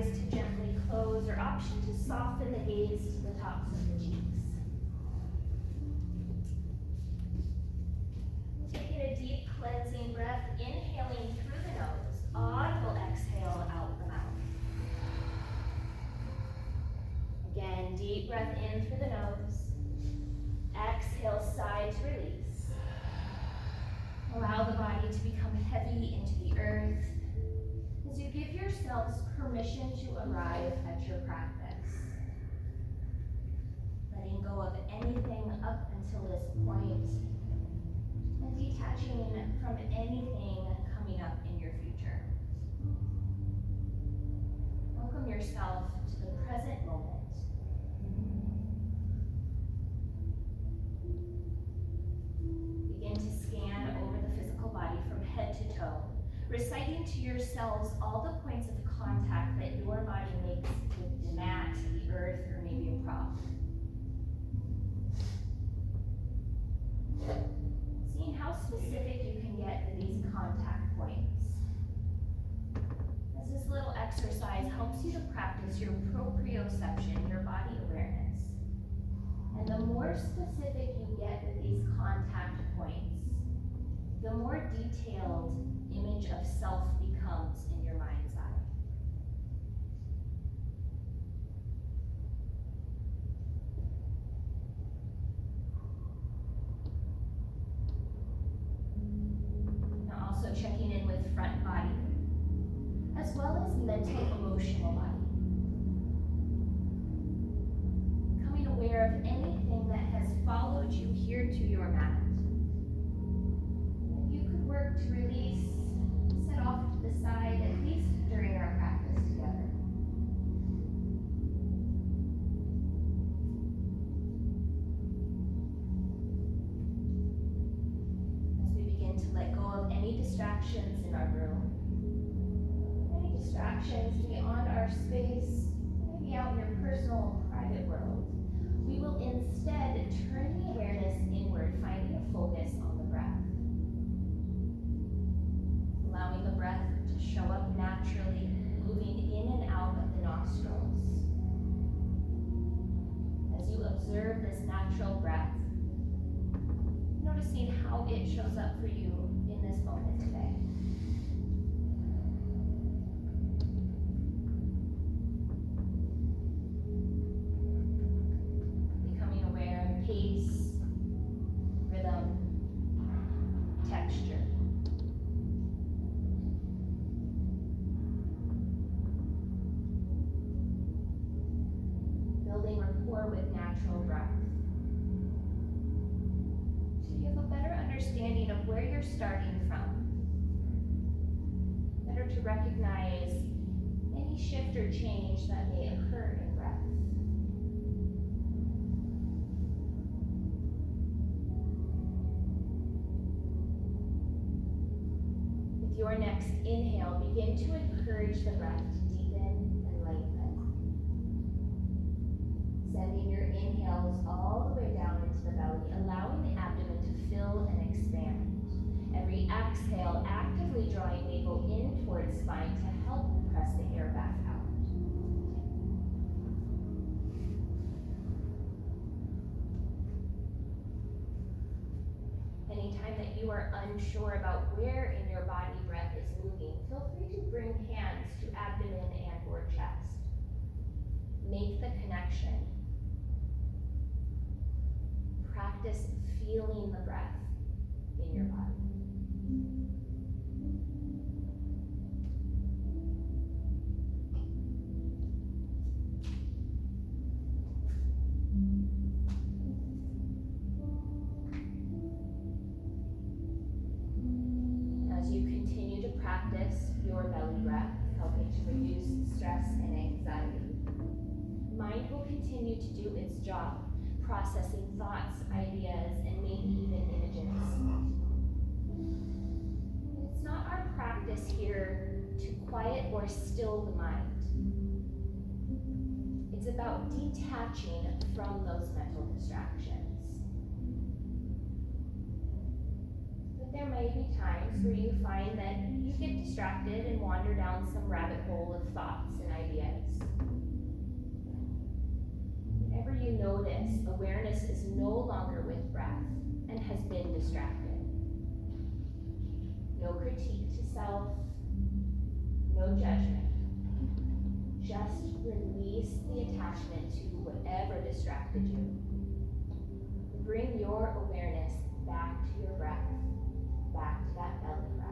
eyes to gently close, or option to soften the gaze to the tops of the cheeks. Taking a deep cleansing breath, inhaling through the nose, audible exhale out the mouth. Again, deep breath in through the nose. Exhale, sigh to release. Allow the body to become heavy into the earth as you give yourselves permission to arrive at your practice. Letting go of anything up until this point and detaching from anything coming up in your future. Welcome yourself to the present moment. Begin to scan over the physical body from head to toe, reciting to yourselves all the points of contact that your body makes with the mat, the earth, or maybe a prop. Seeing how specific you can get with these contact points. As this little exercise helps you to practice your proprioception, your body awareness. And the more specific you get with these contact points, the more detailed image of self becomes in your mind's eye. Now also checking in with front body, as well as mental, emotional body. Becoming aware of anything that has followed you here to your mat. If you could work to release, set off to the side, at least during our practice together. As we begin to let go of any distractions in our room, any distractions beyond our space, maybe out in your personal, private world, we will instead turn the awareness inward, finding a focus on the breath. Allowing the breath to show up naturally, moving in and out of the nostrils. As you observe this natural breath, noticing how it shows up for you in this moment today. Becoming aware of pace, rhythm, texture. Building rapport with natural breath. So you have a better understanding of where you're starting from. Better to recognize any shift or change that may occur in breath. With your next inhale, begin to encourage the breath to deepen and lengthen. Sending your inhales all the way down into the belly, allowing the abdomen to fill and expand. Every exhale, actively drawing navel in towards spine to help press the air back out. Anytime that you are unsure about where in your body breath is moving, feel free to bring hands to abdomen and or chest. Make the connection. Practice feeling the breath in your body. As you continue to practice your belly breath, helping to reduce stress and anxiety, mind will continue to do its job, processing thoughts, ideas, and maybe even images. It's not our practice here to quiet or still the mind. It's about detaching from those mental distractions. But there may be times where you find that you get distracted and wander down some rabbit hole of thoughts and ideas. to self, no judgment. Just release the attachment to whatever distracted you. Bring your awareness back to your breath, back to that belly breath.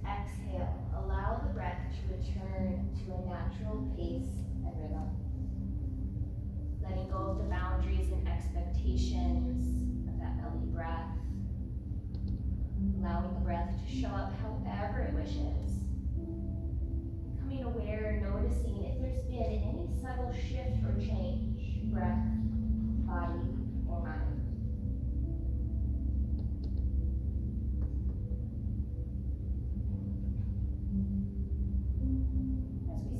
Exhale, allow the breath to return to a natural pace and rhythm. Letting go of the boundaries and expectations of that belly breath. Allowing the breath to show up however it wishes. Becoming aware, noticing if there's been any subtle shift or change, breath, body, or mind.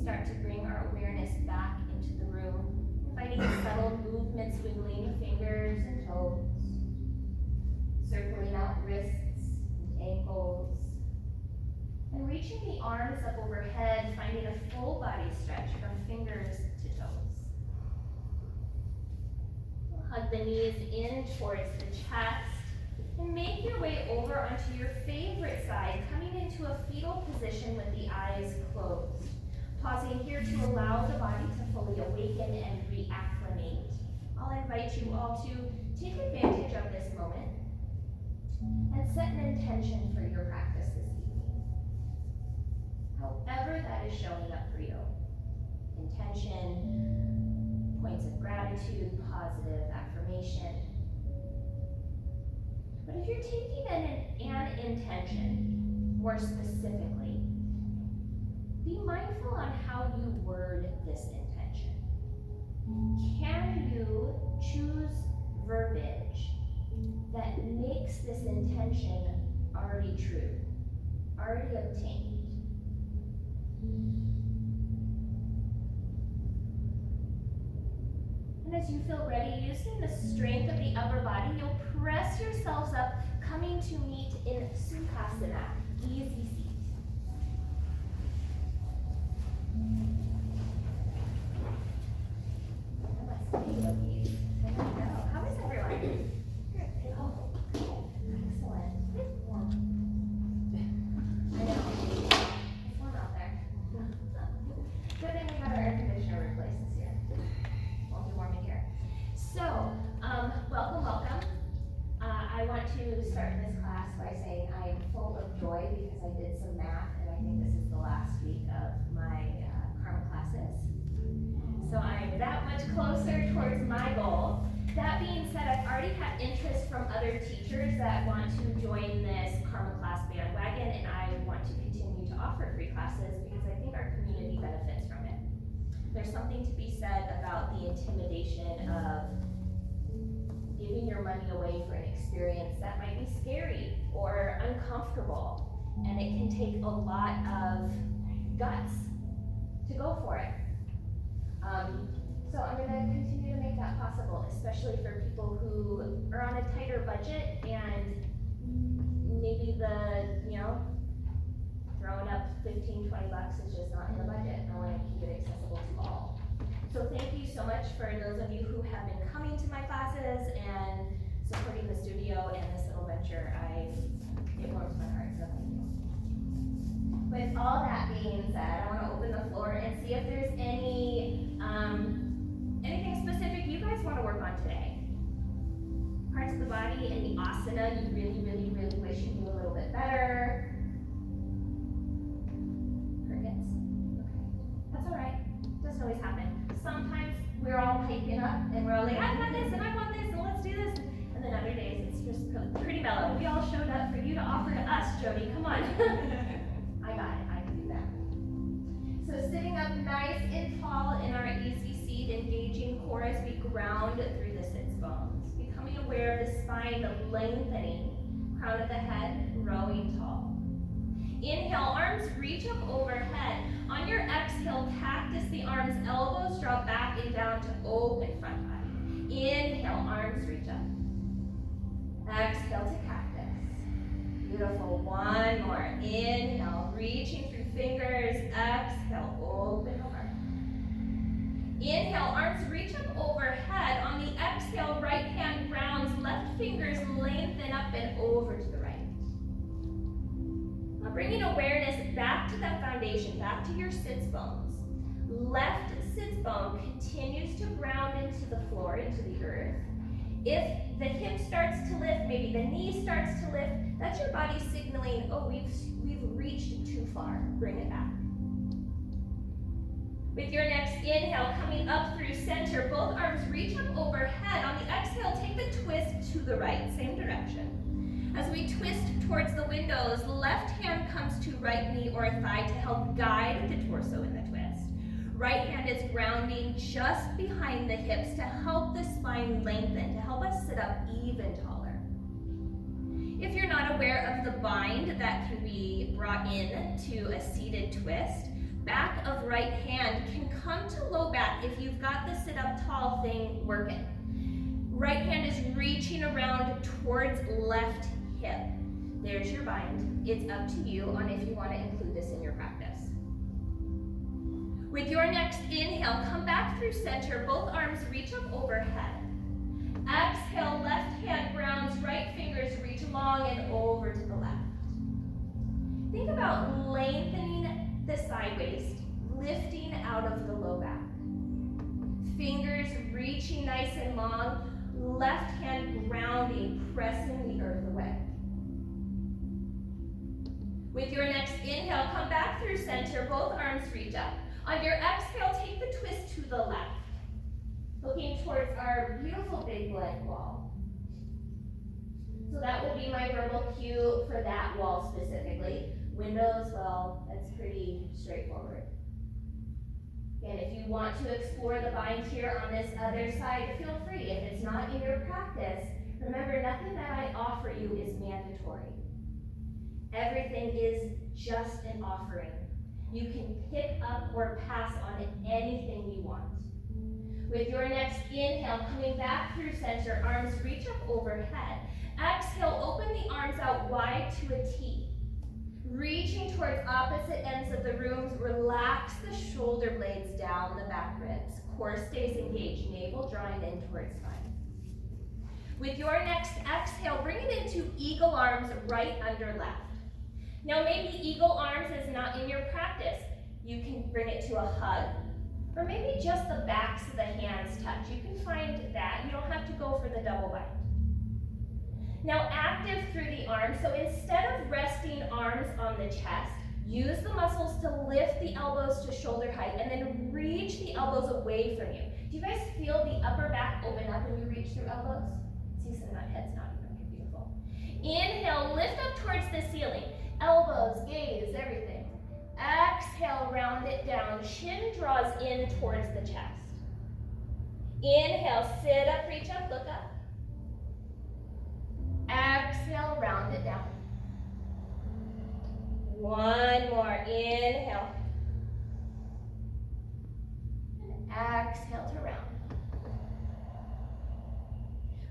Start to bring our awareness back into the room, inviting subtle movements, wiggling the fingers and toes, circling out wrists and ankles, and reaching the arms up overhead, finding a full body stretch from fingers to toes. Hug the knees in towards the chest, and make your way over onto your favorite side, coming into a fetal position with the eyes closed. Pausing here to allow the body to fully awaken and reacclimate. I'll invite you all to take advantage of this moment and set an intention for your practice this evening. However that is showing up for you. Intention, points of gratitude, positive affirmation. But if you're taking an intention, more specifically, be mindful on how you word this intention. Can you choose verbiage that makes this intention already true, already obtained? And as you feel ready, using the strength of the upper body, you'll press yourselves up, coming to meet in Sukhasana, easy seat. How is everyone? Good. Oh, excellent. I know. It's warm out there. Good thing we got our air conditioner replaced this year. Won't be warm in here. So, welcome. I want to start this class by saying I am full of joy because I did some math, and I think this is the last week of my Karma classes. So I'm that much closer towards my goal. That being said, I've already had interest from other teachers that want to join this Karma class bandwagon, and I want to continue to offer free classes because I think our community benefits from it. There's something to be said about the intimidation of giving your money away for an experience that might be scary or uncomfortable, and it can take a lot of guts to go for it. So I'm going to continue to make that possible, especially for people who are on a tighter budget and maybe throwing up $15, $20 is just not in the budget. I want to keep it accessible to all. So thank you so much for those of you who have been coming to my classes and supporting the studio and this little venture. It warms my heart, so thank you. With all that being said, I want to open the floor and see if there's anything specific you guys want to work on today. Parts of the body and the asana you really wish you knew a little bit better. Crickets? Okay. That's alright. Doesn't always happen. Sometimes we're all hyping up and we're all like, I want this and I want this and let's do this. And then other days it's just pretty mellow. We all showed up for you to offer to us, Jody. Come on. I got it. I can do that. So sitting up nice and tall in our easy seat, engaging core as we ground through the sits bones. Becoming aware of the spine, the lengthening crown of the head, growing tall. Inhale, arms reach up overhead. On your exhale, cactus the arms, elbows draw back and down to open front body. Inhale, arms reach up. Exhale to cactus. Beautiful, one more. Inhale, reaching through fingers. Exhale, open the heart. Inhale, arms reach up overhead. On the exhale, right hand grounds, left fingers lengthen up and over to the right. Now bringing awareness back to that foundation, back to your sits bones. Left sits bone continues to ground into the floor, into the earth. If the hip starts to lift, maybe the knee starts to lift, that's your body signaling, oh, we've reached too far. Bring it back. With your next inhale, coming up through center, both arms reach up overhead. On the exhale, take the twist to the right, same direction. As we twist towards the windows, left hand comes to right knee or thigh to help guide the torso in the twist. Right hand is grounding just behind the hips to help the spine lengthen, to help us sit up even taller. If you're not aware of the bind that can be brought in to a seated twist, back of right hand can come to low back if you've got the sit up tall thing working. Right hand is reaching around towards left hip. There's your bind. It's up to you on if you want to include this in your practice. With your next inhale, come back through center, both arms reach up overhead. Exhale, left hand grounds, right fingers reach along and over to the left. Think about lengthening the side waist, lifting out of the low back. Fingers reaching nice and long, left hand grounding, pressing the earth away. With your next inhale, come back through center, both arms reach up. On your exhale, take the twist to the left, looking towards our beautiful big blank wall. So that will be my verbal cue for that wall specifically. Windows, well, that's pretty straightforward. And if you want to explore the bind here on this other side, feel free. If it's not in your practice, remember, nothing that I offer you is mandatory. Everything is just an offering. You can pick up or pass on anything you want. With your next inhale, coming back through center, arms reach up overhead. Exhale, open the arms out wide to a T. Reaching towards opposite ends of the rooms, relax the shoulder blades down the back ribs. Core stays engaged, navel drawing in towards spine. With your next exhale, bring it into eagle arms right under left. Now maybe eagle arms is not in your practice. You can bring it to a hug, or maybe just the backs of the hands touch. You can find that. You don't have to go for the double bind. Now active through the arms, so instead of resting arms on the chest, use the muscles to lift the elbows to shoulder height and then reach the elbows away from you. Do you guys feel the upper back open up when you reach through elbows? See some heads nodding, okay, beautiful. Inhale, lift up towards the ceiling. Elbows, gaze, everything. Exhale, round it down. Chin draws in towards the chest. Inhale, sit up, reach up, look up. Exhale, round it down. One more, inhale. And exhale to round.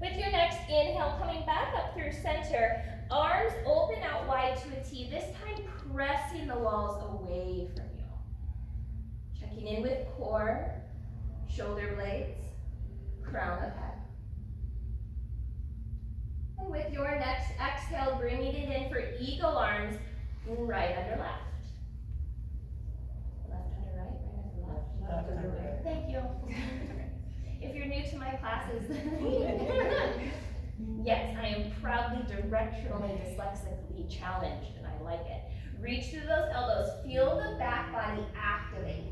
With your next inhale, coming back up through center, arms open out wide to a T, this time pressing the walls away from you. Checking in with core, shoulder blades, crown of head. And with your next exhale, bringing it in for eagle arms, right under left. Left under right, right under left. Left under right. Thank you. If you're new to my classes, yes, I am proudly directionally dyslexically challenged, and I like it. Reach through those elbows, feel the back body activate.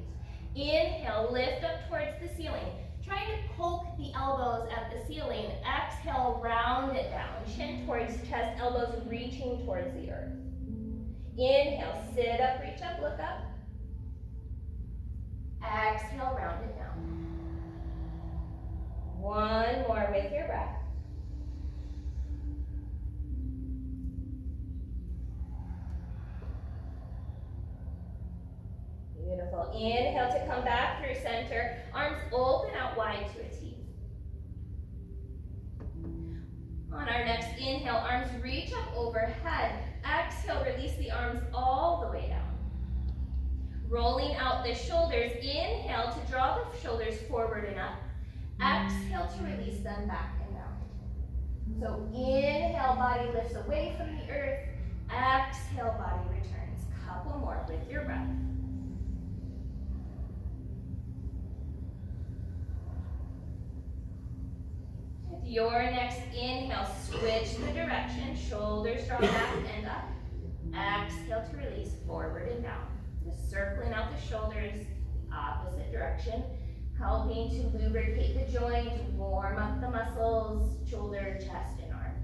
Inhale, lift up towards the ceiling. Trying to poke the elbows at the ceiling. Exhale, round it down. Chin towards chest, elbows reaching towards the earth. Inhale, sit up, reach up, look up. Exhale, round it down. One more with your breath. Beautiful. Inhale to come back through center. Arms open out wide to a T. On our next inhale, arms reach up overhead. Exhale, release the arms all the way down. Rolling out the shoulders. Inhale to draw the shoulders forward and up. Exhale to release them back and down. So inhale, body lifts away from the earth. Exhale, body returns. Couple more with your breath. With your next inhale, switch the direction. Shoulders draw back and up. Exhale to release forward and down. Just circling out the shoulders, the opposite direction, helping to lubricate the joint, warm up the muscles, shoulder, chest, and arms.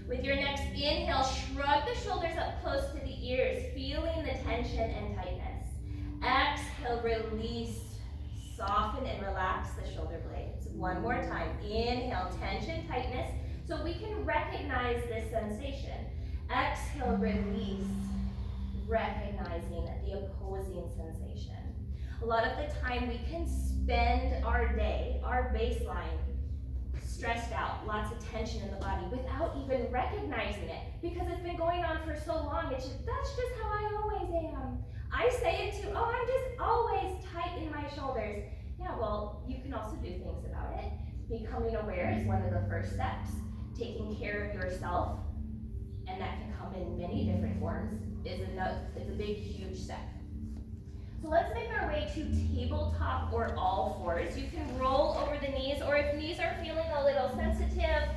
With your next inhale, shrug the shoulders up close to the ears, feeling the tension and tightness. Exhale, release, soften and relax the shoulder blades. One more time. Inhale, tension, tightness, so we can recognize this sensation. Exhale, release, recognizing the opposing sensation. A lot of the time we can spend our day, our baseline, stressed out, lots of tension in the body without even recognizing it because it's been going on for so long. That's just how I always am. I say it too, oh, I'm just always tight in my shoulders. Yeah, well, you can also do things about it. Becoming aware is one of the first steps. Taking care of yourself, and that can come in many different forms, it's a big, huge step. So let's make our way to tabletop or all fours. You can roll over the knees, or if knees are feeling a little sensitive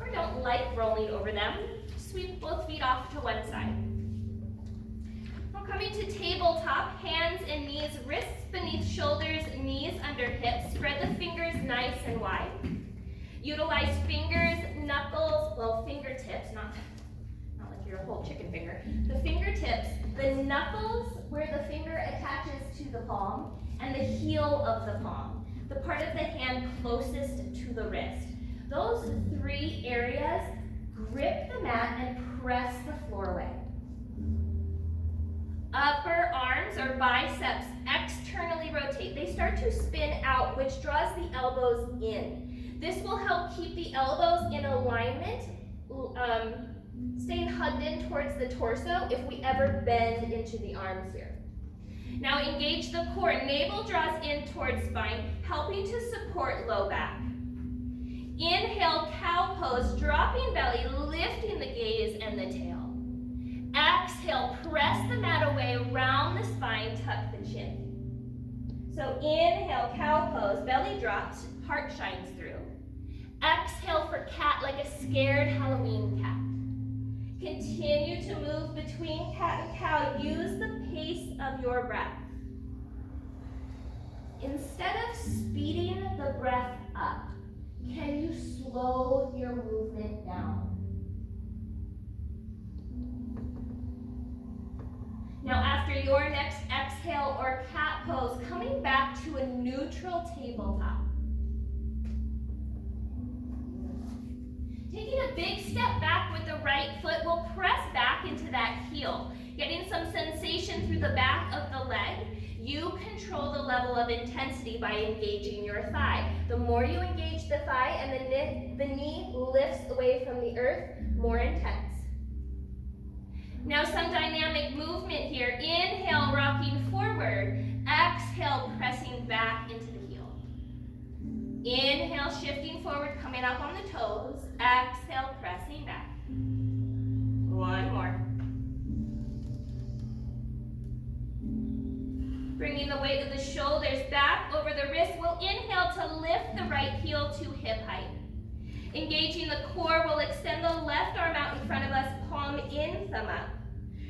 or don't like rolling over them, sweep both feet off to one side. We're coming to tabletop, hands and knees, wrists beneath shoulders, knees under hips. Spread the fingers nice and wide. Utilize fingers, knuckles, well, fingertips, not like your whole chicken finger. The fingertips, the knuckles where the finger attaches to the palm, and the heel of the palm, the part of the hand closest to the wrist. Those three areas, grip the mat and press the floor away. Upper arms or biceps externally rotate. They start to spin out, which draws the elbows in. This will help keep the elbows in alignment, staying hugged in towards the torso if we ever bend into the arms here. Now engage the core. Navel draws in towards spine, helping to support low back. Inhale, cow pose, dropping belly, lifting the gaze and the tail. Exhale, press the mat away, round the spine, tuck the chin. So inhale, cow pose, belly drops, heart shines through. Exhale for cat, like a scared Halloween cat. Continue to move between cat and cow. Use the pace of your breath. Instead of speeding the breath up, can you slow your movement down? Now after your next exhale or cat pose, coming back to a neutral tabletop. Taking a big step back with the right foot, we'll press back into that heel, getting some sensation through the back of the leg. You control the level of intensity by engaging your thigh. The more you engage the thigh and the knee lifts away from the earth, more intense. Now some dynamic movement here. Inhale, rocking forward. Exhale, pressing back into the heel. Inhale, shifting forward, coming up on the toes. Exhale, pressing back. One more. Bringing the weight of the shoulders back over the wrist. We'll inhale to lift the right heel to hip height. Engaging the core, we'll extend the left arm out in front of us, palm in, thumb up.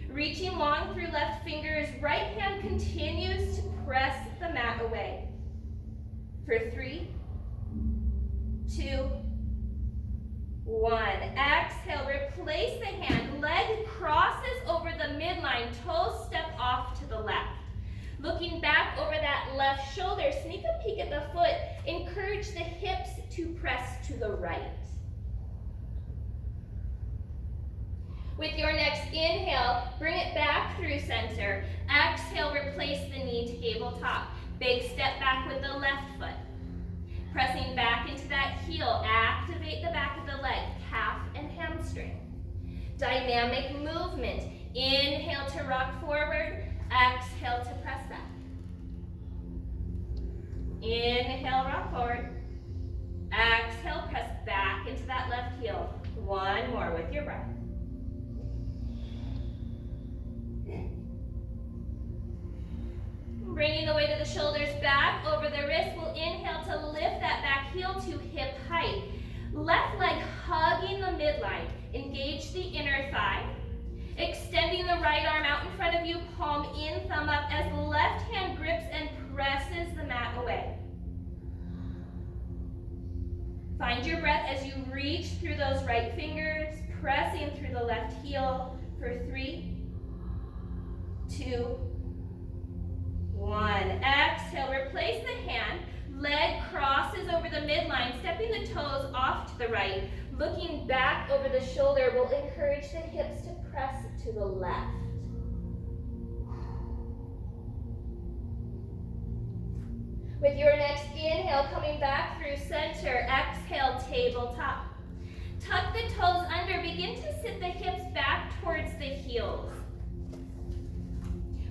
Reaching long through left fingers, right hand continues to press the mat away. For 3, 2, 1. Exhale, replace the hand. Leg crosses over the midline, toes step off to the left. Looking back over that left shoulder, sneak a peek at the foot. Encourage the hips to press to the right. With your next inhale, bring it back through center. Exhale, replace the knee tabletop. Big step back with the left foot. Pressing back into that heel, activate the back of the leg, calf and hamstring. Dynamic movement. Inhale to rock forward, exhale to press back. Inhale, rock forward. Exhale, press back into that left heel. One more with your breath. Bringing the weight of the shoulders back over the wrist, we'll inhale to lift that back heel to hip height. Left leg hugging the midline. Engage the inner thigh. Extending the right arm out in front of you, palm in, thumb up, as left hand grips and presses the mat away. Find your breath as you reach through those right fingers, pressing through the left heel for 3, 2, 1. Exhale, replace the hand. Leg crosses over the midline, stepping the toes off to the right. Looking back over the shoulder will encourage the hips to press to the left. With your next inhale, coming back through center, exhale, tabletop. Tuck the toes under, begin to sit the hips back towards the heels.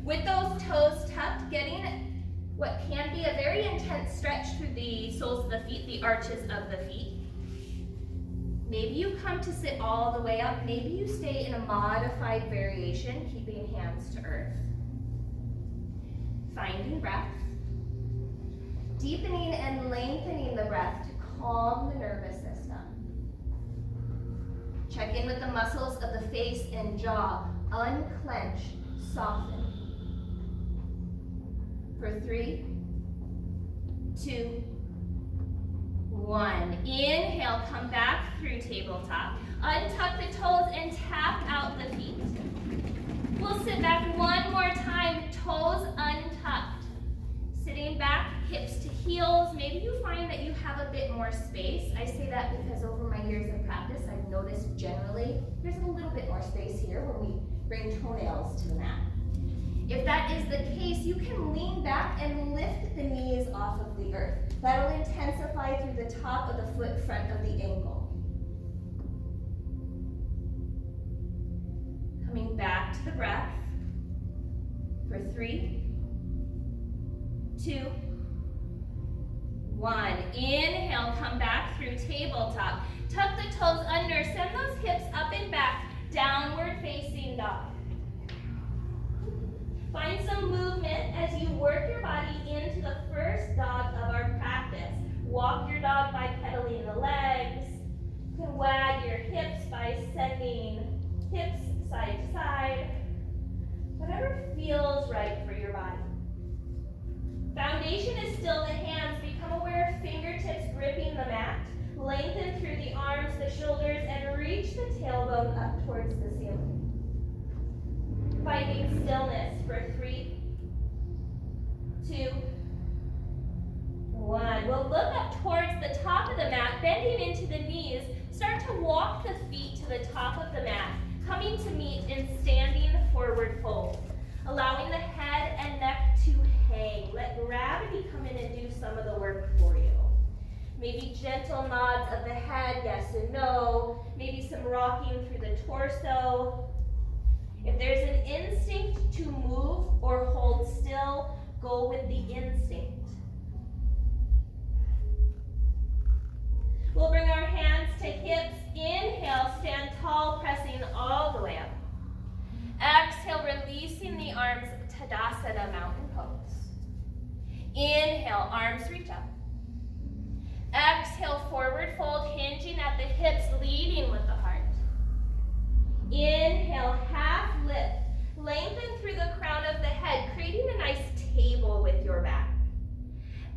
With those toes tucked, getting what can be a very intense stretch through the soles of the feet, the arches of the feet. Maybe you come to sit all the way up. Maybe you stay in a modified variation, keeping hands to earth. Finding breath. Deepening and lengthening the breath to calm the nervous system. Check in with the muscles of the face and jaw. Unclench, soften. For 3, 2, 1. Inhale, come back through tabletop. Untuck the toes and tap out the feet. We'll sit back one more time, toes untucked. Sitting back, hips to heels. Maybe you find that you have a bit more space. I say that because over my years of practice, I've noticed generally there's a little bit more space here when we bring toenails to the mat. If that is the case, you can lean back and lift the knees off of the earth. That'll intensify through the top of the foot, front of the ankle. Coming back to the breath for 3, 2, 1. Inhale, come back through tabletop. Tuck the toes under, send those hips up and back, downward facing dog. Find some movement as you work your body into the first dog of our practice. Walk your dog by pedaling the legs. You can wag your hips by sending hips side to side. Whatever feels right for your body. Foundation is still the hands. Become aware of fingertips gripping the mat. Lengthen through the arms, the shoulders, and reach the tailbone up towards the ceiling. Finding stillness for 3, 2, 1. We'll look up towards the top of the mat, bending into the knees. Start to walk the feet to the top of the mat, coming to meet in standing forward fold. Allowing the head and neck to hang. Let gravity come in and do some of the work for you. Maybe gentle nods of the head, yes and no. Maybe some rocking through the torso. If there's an instinct to move or hold still, go with the instinct. We'll bring our hands to hips. Inhale, stand tall, pressing all the way up. Exhale, releasing the arms, Tadasana, mountain pose. Inhale, arms reach up. Exhale, forward fold, hinging at the hips, leading with the heart. Inhale, half lift. Lengthen through the crown of the head, creating a nice table with your back.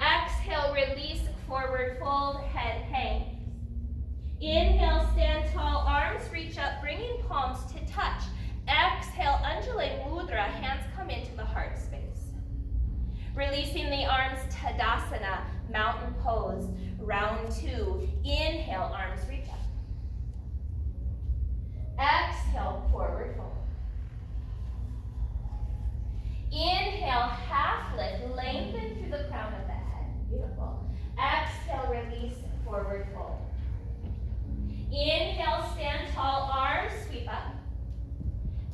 Exhale, release, forward fold, head hangs. Inhale, stand tall, arms reach up, bringing palms to touch. Exhale, Undulate Mudra, hands come into the heart space. Releasing the arms, Tadasana, mountain pose, round 2. Inhale, arms reach up. Exhale, forward fold. Inhale, half lift, lengthen through the crown of the head. Beautiful. Exhale, release, forward fold. Inhale, stand tall, arms sweep up.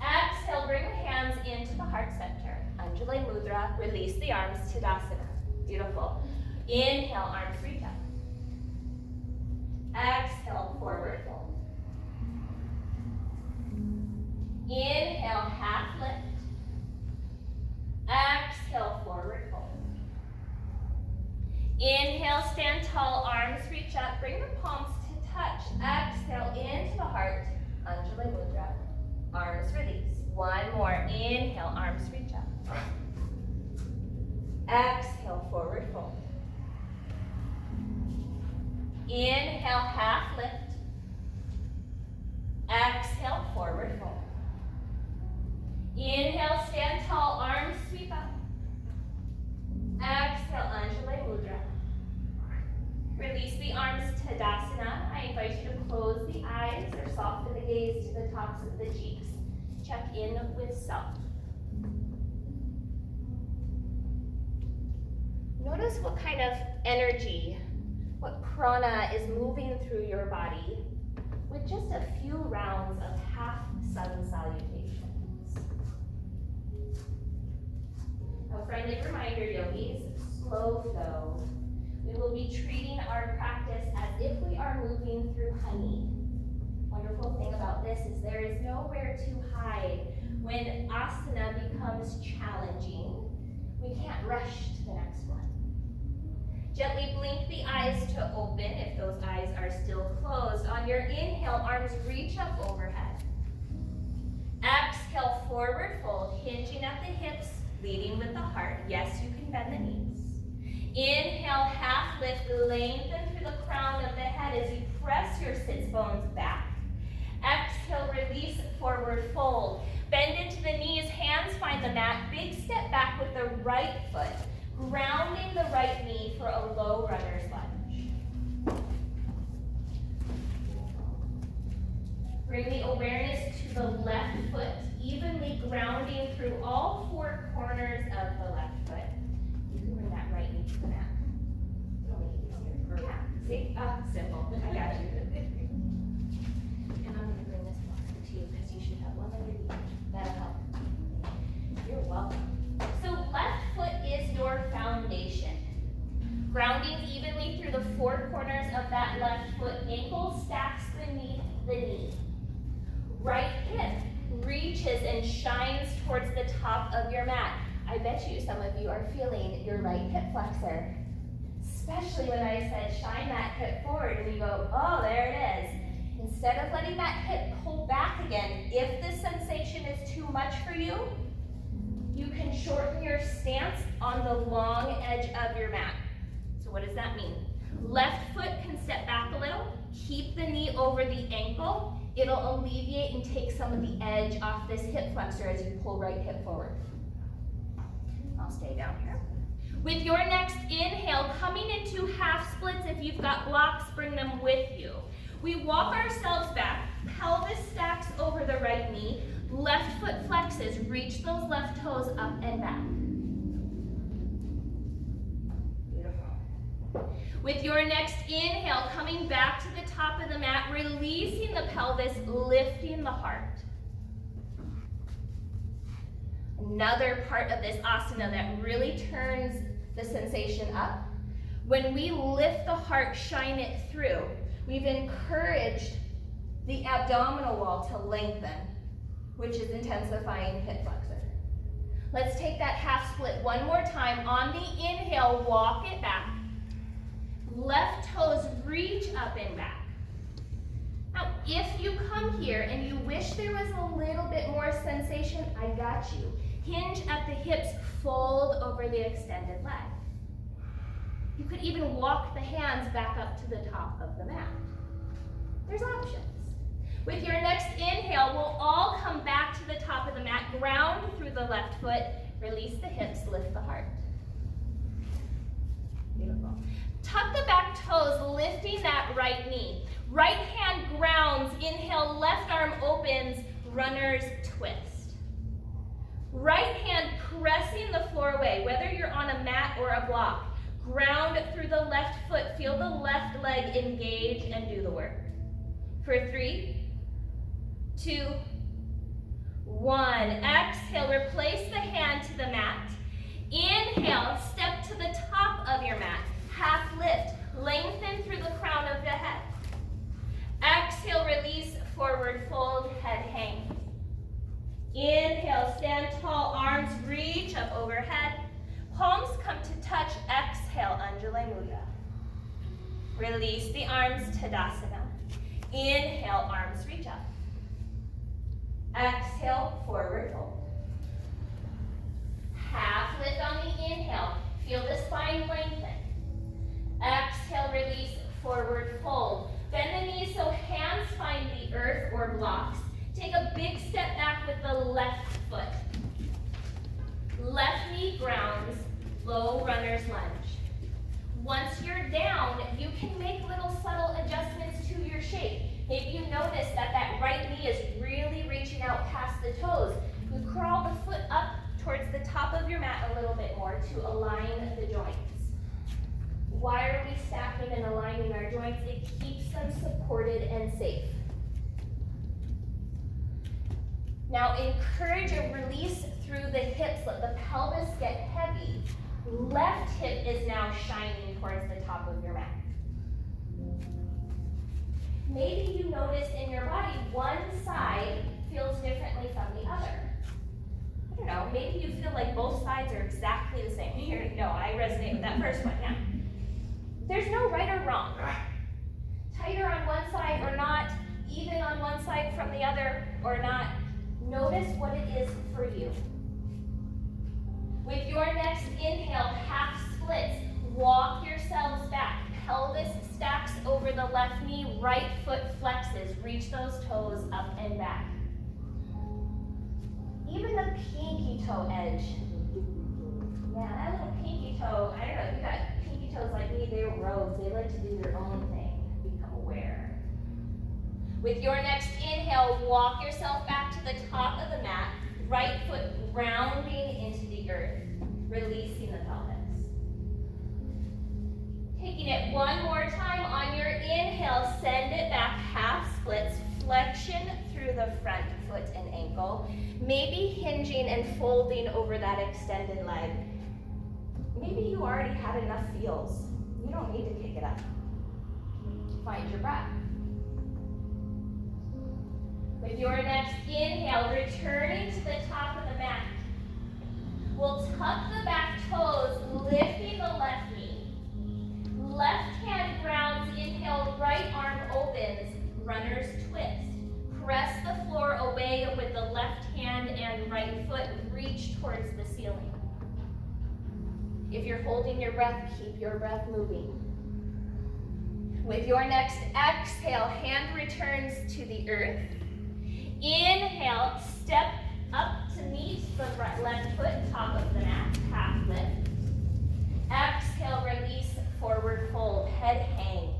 Exhale, bring the hands into the heart center. Anjali Mudra, release the arms, Tadasana. Beautiful. Inhale, arms reach up. Exhale, forward fold. Inhale, half lift. Exhale, forward fold. Inhale, stand tall, arms reach up, bring the palms to touch. Exhale, into the heart, Anjali Mudra, arms release. One more, inhale, arms reach up. Exhale, forward fold. Inhale, half lift. Exhale, forward fold. Inhale, stand tall, arms sweep up. Exhale, Anjali Mudra. Release the arms, Tadasana. I invite you to close the eyes or soften the gaze to the tops of the cheeks. Check in with self. Notice what kind of energy, what prana is moving through your body with just a few rounds of half sun salutations. A friendly reminder, yogis, slow flow. We will be treating our practice as if we are moving through honey. Wonderful thing about this is there is nowhere to hide. When asana becomes challenging, we can't rush to the next one. Gently blink the eyes to open if those eyes are still closed. On your inhale, arms reach up overhead. Exhale, forward fold, hinging at the hips, leading with the heart. Yes, you can bend the knees. Inhale, half lift, lengthen through the crown of the head as you press your sits bones back. Exhale, release, forward fold. Bend into the knees, hands find the mat. Big step back with the right foot, grounding the right knee for a low runner's lunge. Bring the awareness to the left foot, evenly grounding through all four corners of the left foot. You can bring that right knee to the mat. It'll make it easier. Yeah, see? Simple. I got you. And I'm going to bring this blocker to you because you should have one underneath. That'll help. You're welcome. So left foot is your foundation. Grounding evenly through the four corners of that left foot. Ankle stacks beneath the knee. Right hip reaches and shines towards the top of your mat. I bet you some of you are feeling your right hip flexor. Especially when I said shine that hip forward and you go, oh, there it is. Instead of letting that hip pull back again, if this sensation is too much for you, you can shorten your stance on the long edge of your mat. So what does that mean? Left foot can step back a little, keep the knee over the ankle. It'll alleviate and take some of the edge off this hip flexor as you pull right hip forward. I'll stay down here. With your next inhale, coming into half splits, if you've got blocks, bring them with you. We walk ourselves back, pelvis stacks over the right knee, left foot flexes, reach those left toes up and back. Beautiful. With your next inhale, coming back to the top of the mat, releasing the pelvis, lifting the heart. Another part of this asana that really turns the sensation up. When we lift the heart, shine it through, we've encouraged the abdominal wall to lengthen, which is intensifying hip flexor. Let's take that half split one more time. On the inhale, walk it back. Left toes reach up and back. Now, if you come here and you wish there was a little bit more sensation, I got you. Hinge at the hips, fold over the extended leg. You could even walk the hands back up to the top of the mat. There's options. With your next inhale, we'll all come back to the top of the mat, ground through the left foot, release the hips, lift the heart. Beautiful. Tuck the back toes, lifting that right knee. Right hand grounds, inhale, left arm opens, runner's twist. Right hand pressing the floor away, whether you're on a mat or a block. Ground through the left foot, feel the left leg engage and do the work. For 3, 2, 1. Exhale, replace the hand to the mat. Inhale, step to the top of your mat. Half lift, lengthen through the crown of the head. Exhale, release, forward fold, head hangs. Inhale, stand tall, arms reach up overhead. Palms come to touch, exhale, Anjali Mudra. Release the arms, Tadasana. Inhale, arms reach up. Exhale, forward fold. Half lift on the inhale, feel the spine lengthen. Exhale, release, forward fold. Bend the knees so hands find the earth or blocks. Take a big step back with the left foot. Left knee grounds, low runner's lunge. Once you're down, you can make little subtle adjustments to your shape. Maybe you notice that that right knee is really reaching out past the toes. You crawl the foot up towards the top of your mat a little bit more to align the joints. Why are we stacking and aligning our joints? It keeps them supported and safe. Now encourage a release through the hips. Let the pelvis get heavy. Left hip is now shining towards the top of your mat. Maybe you notice in your body one side feels differently from the other. I don't know, maybe you feel like both sides are exactly the same. Here you go, I resonate with that first one, yeah. There's no right or wrong. Tighter on one side or not, even on one side from the other or not. Notice what it is for you. With your next inhale, half splits, walk yourselves back. Pelvis stacks over the left knee, right foot flexes. Reach those toes up and back. Even the pinky toe edge. Yeah, that little pinky toe, I don't know, if you got pinky toes like me, they're rogues. They like to do their own thing. Become aware. With your next inhale, walk yourself back to the top of the mat. Right foot grounding into the earth, releasing the pelvis. Taking it one more time on your inhale, send it back, half splits, flexion through the front foot and ankle. Maybe hinging and folding over that extended leg. Maybe you already had enough feels. You don't need to kick it up. Find your breath. With your next inhale, returning to the top of the mat. We'll tuck the back toes, lifting the left knee. Left hand grounds, inhale, right arm opens, runner's twist. Press the floor away with the left hand and right foot, reach towards the ceiling. If you're holding your breath, keep your breath moving. With your next exhale, hand returns to the earth. Inhale, step up to meet the left foot, top of the mat, half lift. Exhale, release, forward fold, head hangs.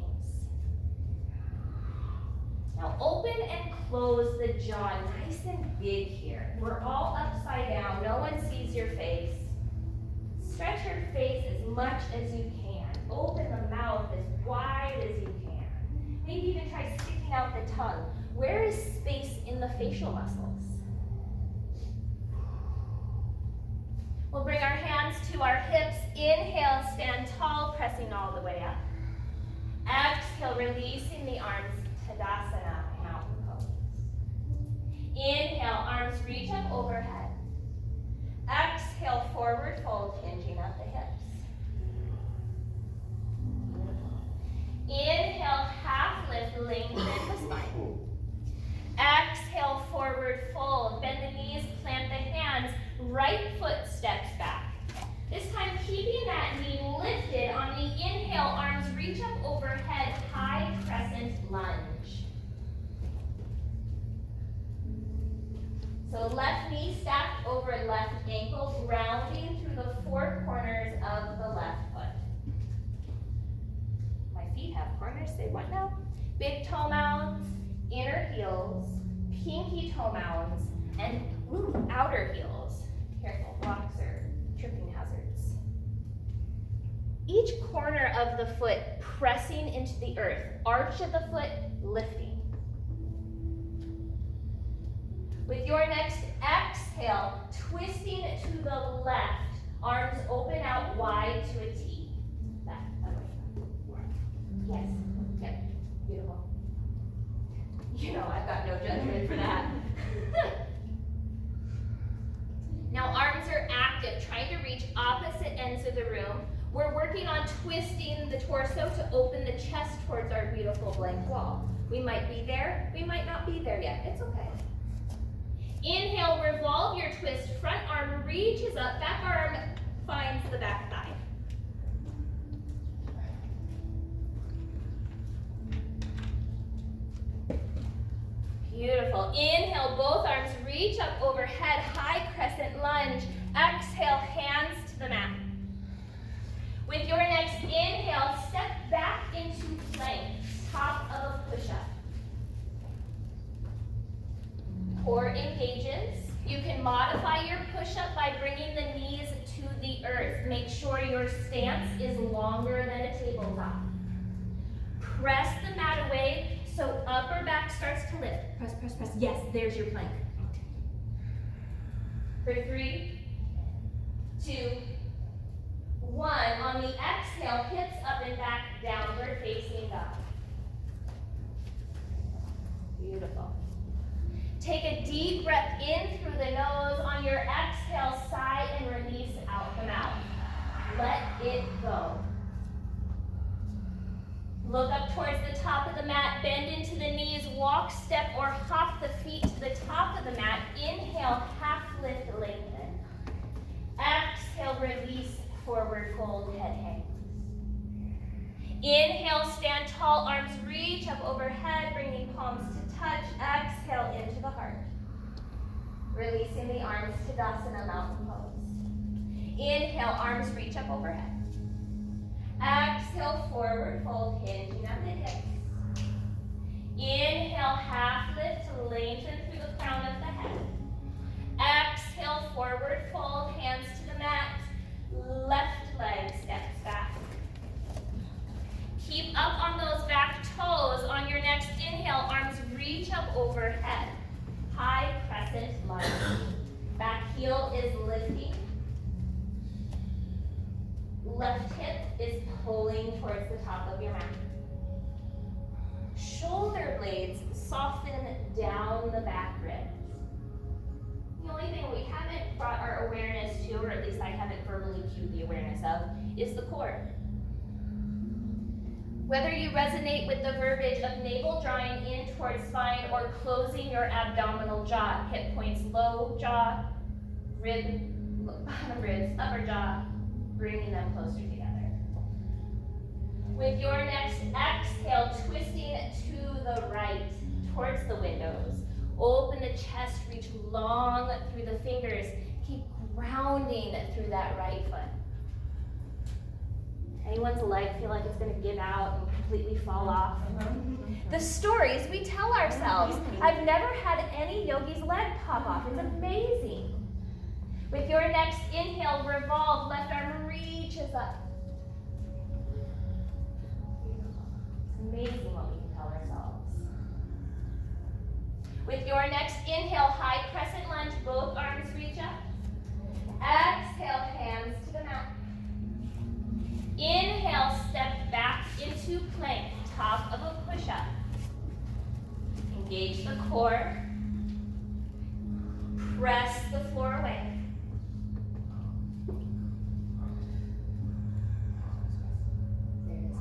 Now open and close the jaw, nice and big here. We're all upside down, no one sees your face. Stretch your face as much as you can. Open the mouth as wide as you can. Maybe even try sticking out the tongue. Where is space in the facial muscles? We'll bring our hands to our hips. Inhale, stand tall, pressing all the way up. Exhale, releasing the arms, Tadasana, mountain pose. Inhale, arms reach up overhead. Exhale, forward fold, hinging up the hips. Inhale, half lift, lengthen the spine. Exhale, forward fold. Bend the knees, plant the hands. Right foot steps back. This time, keeping that knee lifted on the inhale, arms reach up overhead, high crescent lunge. So left knee stacked over left ankle, grounding through the four corners of the left foot. feet have corners. Say what now? Big toe mounds, inner heels, pinky toe mounds, and outer heels. Careful, rocks are tripping hazards. Each corner of the foot pressing into the earth, arch of the foot lifting. With your next exhale, twisting to the left, arms open out wide to a T. Back, away. Yes, okay, beautiful. You know, I've got no judgment for that. Now arms are active, trying to reach opposite ends of the room. We're working on twisting the torso to open the chest towards our beautiful blank wall. We might be there, we might not be there yet, it's okay. Inhale, revolve your twist, front arm reaches up, back arm finds the back thigh. Beautiful. Inhale, both arms reach up overhead, high crescent lunge. Exhale, hands to the mat. With your next inhale, step back into plank, top of a push-up. Core engages. You can modify your push-up by bringing the knees to the earth. Make sure your stance is longer than a tabletop. Press the mat away so upper back starts to lift. Press, press, press. Yes, there's your plank. For 3, 2, 1. On the exhale, hips up and back, downward facing dog. Beautiful. Take a deep breath in through the nose. On your exhale, sigh and release out the mouth. Let it go. Look up towards the top of the mat, bend into the knees, walk, step, or hop the feet to the top of the mat. Inhale, half lift, lengthen. Exhale, release, forward fold, head hangs. Inhale, stand tall, arms reach up overhead, bringing palms to touch. Exhale, into the heart. Releasing the arms to Tadasana, mountain pose. Inhale, arms reach up overhead. Exhale, forward fold, hinging at the hips. Inhale, half lift to lengthen through the crown of the head. Exhale, forward fold, hands to the mat. Left leg steps back. Keep up on those back toes. On your next inhale, arms reach up overhead. High crescent lunge. Back heel is lifting. Left hip is pulling towards the top of your mat. Shoulder blades soften down the back ribs. The only thing we haven't brought our awareness to, or at least I haven't verbally cued the awareness of, is the core. Whether you resonate with the verbiage of navel drawing in towards spine or closing your abdominal jaw, hip points low, jaw, bottom ribs, upper jaw, bringing them closer together. With your next exhale, twisting to the right, towards the windows. Open the chest, reach long through the fingers. Keep grounding through that right foot. Anyone's leg feel like it's going to give out and completely fall off? The stories we tell ourselves. I've never had any yogi's leg pop off. It's amazing. With your next inhale, revolve, left arm reaches up. It's amazing what we can tell ourselves. With your next inhale, high crescent lunge, both arms reach up. Exhale, hands to the mat. Inhale, step back into plank, top of a push-up. Engage the core. Press the floor away. There it is.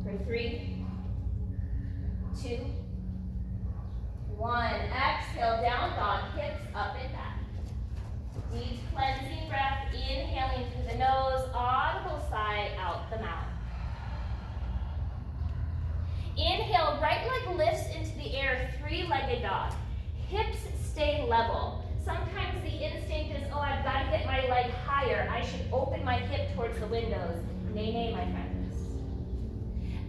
For 3, 2, 1. Exhale, down dog, hips up and back. Deep cleansing breath, inhaling through the nose, audible sigh out the mouth. Inhale, right leg lifts into the air, three-legged dog. Hips stay level. Sometimes the instinct is, oh, I've got to get my leg higher. I should open my hip towards the windows. Nay, nay, my friends.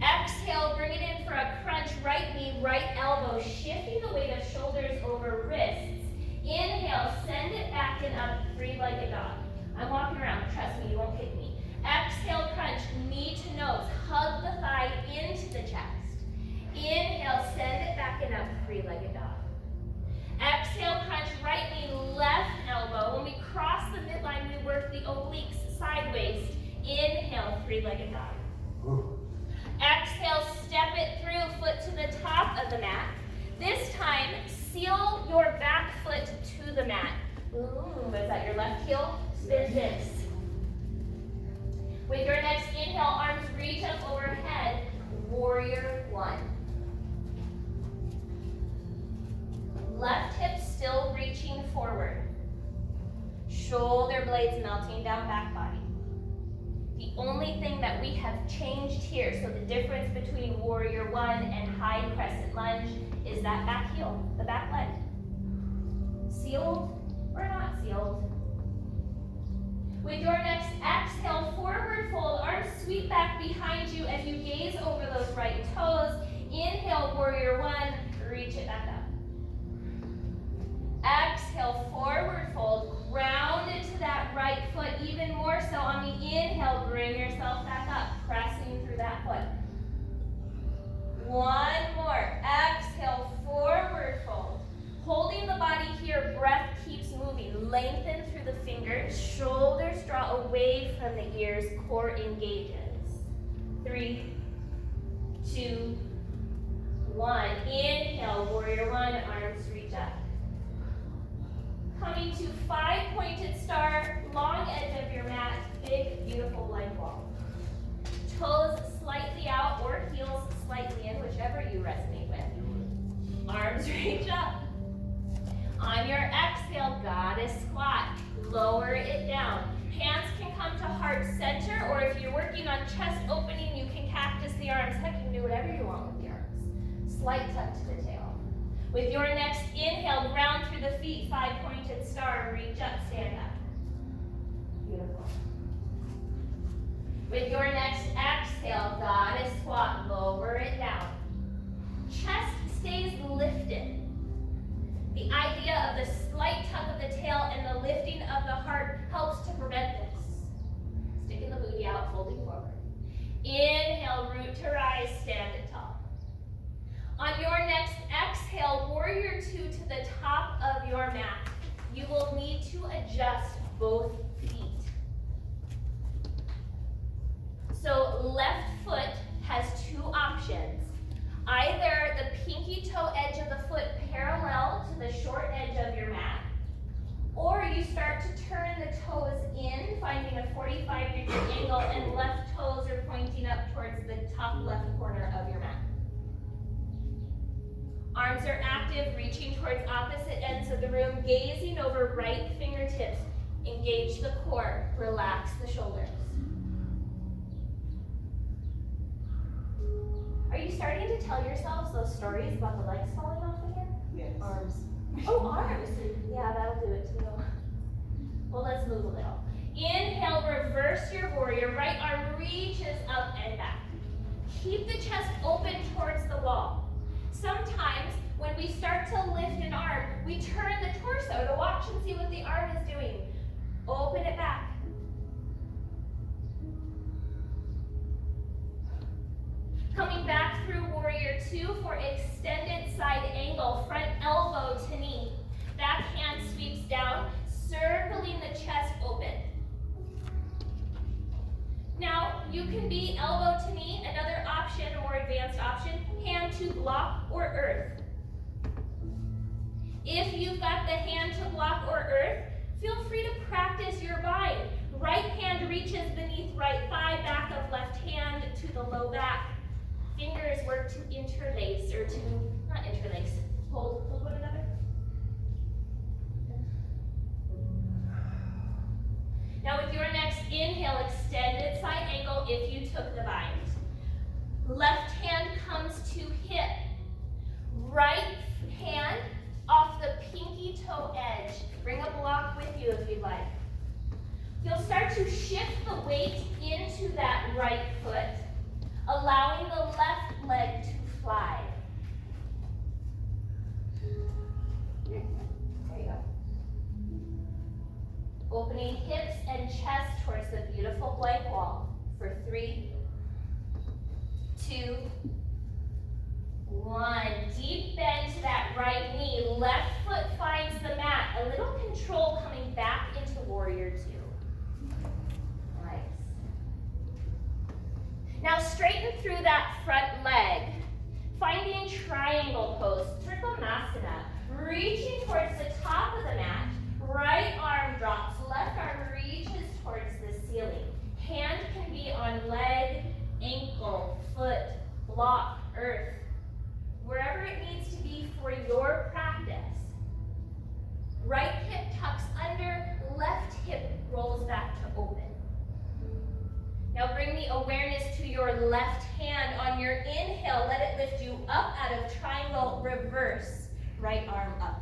Exhale, bring it in for a crunch, right knee, right elbow, shifting the weight of shoulders over wrists. Inhale, send it back and up, three-legged dog. I'm walking around, trust me, you won't kick me. Exhale, crunch, knee to nose, hug the thigh into the chest. Inhale, send it back and up, three-legged dog. Exhale, crunch, right knee, left elbow. When we cross the midline, we work the obliques sideways. Inhale, three-legged dog. Exhale, step it through, foot to the top of the mat. This time, seal your back foot to the mat. Ooh, is that your left heel? There's this. With your next inhale, arms reach up overhead, warrior one. Left hip still reaching forward. Shoulder blades melting down back body. The only thing that we have changed here, so the difference between warrior one and high crescent lunge, is that back heel, the back leg. Sealed or not sealed? With your next exhale, forward fold, arms sweep back behind you as you gaze over those right toes. Inhale, warrior one, reach it back up. Exhale, forward fold, ground into that right foot, even more so on the inhale, bring yourself back up, pressing through that foot. One more, exhale, forward fold. Holding the body here, breath keeps moving, lengthen through the fingers, shoulders draw away from the ears, core engages. 3, 2, 1, inhale, warrior one, arms reach up. Coming to 5-pointed star, long edge of your mat, big, beautiful leg wall. Toes slightly out or heels slightly in, whichever you resonate with. Arms reach up. On your exhale, goddess squat. Lower it down. Hands can come to heart center, or if you're working on chest opening, you can cactus the arms. Heck, you can do whatever you want with the arms. Slight tuck to the tail. With your next inhale, ground through the feet, 5-pointed star, reach up, stand up. Beautiful. With your next exhale, goddess squat, lower it down. Chest stays lifted. The idea of the slight tuck of the tail and the lifting of the heart helps to prevent this. Sticking the booty out, folding forward. Inhale, root to rise, stand it tall. On your next exhale, warrior two to the top of your mat. You will need to adjust both feet. So left foot has 2 options. Either the pinky toe edge of the foot parallel to the short edge of your mat, or you start to turn the toes in, finding a 45-degree angle, and left toes are pointing up towards the top left corner of your mat. Arms are active, reaching towards opposite ends of the room, gazing over right fingertips. Engage the core, relax the shoulders. Are you starting to tell yourselves those stories about the legs falling off again? Yes. Arms. Oh, arms. Yeah, that'll do it too. Well, let's move a little. Inhale, reverse your warrior. Right arm reaches up and back. Keep the chest open towards the wall. Sometimes when we start to lift an arm, we turn the torso to watch and see what the arm is doing. Open it back. Coming back through warrior two for extended side angle, front elbow to knee. Back hand sweeps down, circling the chest open. Now, you can be elbow to knee, another option, a more advanced option, hand to block or earth. If you've got the hand to block or earth, feel free to practice your bind. Right hand reaches beneath right thigh, back of left hand to the low back. Fingers work to interlace, or to, not interlace, hold one another. Now with your next inhale, extended side angle if you took the bind. Left hand comes to hip. Right hand off the pinky toe edge. Bring a block with you if you'd like. You'll start to shift the weight into that right foot. allowing the left leg to fly. There you go. Opening hips and chest towards the beautiful blank wall for 3, 2, 1. Deep bend to that right knee. Left foot finds the mat. A little control coming back into warrior 2. Nice. Now straighten through that front leg. Finding triangle pose, Trikonasana. Reaching towards the top of the mat. Right arm drops, left arm reaches towards the ceiling. Hand can be on leg, ankle, foot, block, earth. Wherever it needs to be for your practice. Right hip tucks under, left hip rolls back to open. Now bring the awareness to your left hand. On your inhale, let it lift you up out of triangle, reverse. Right arm up.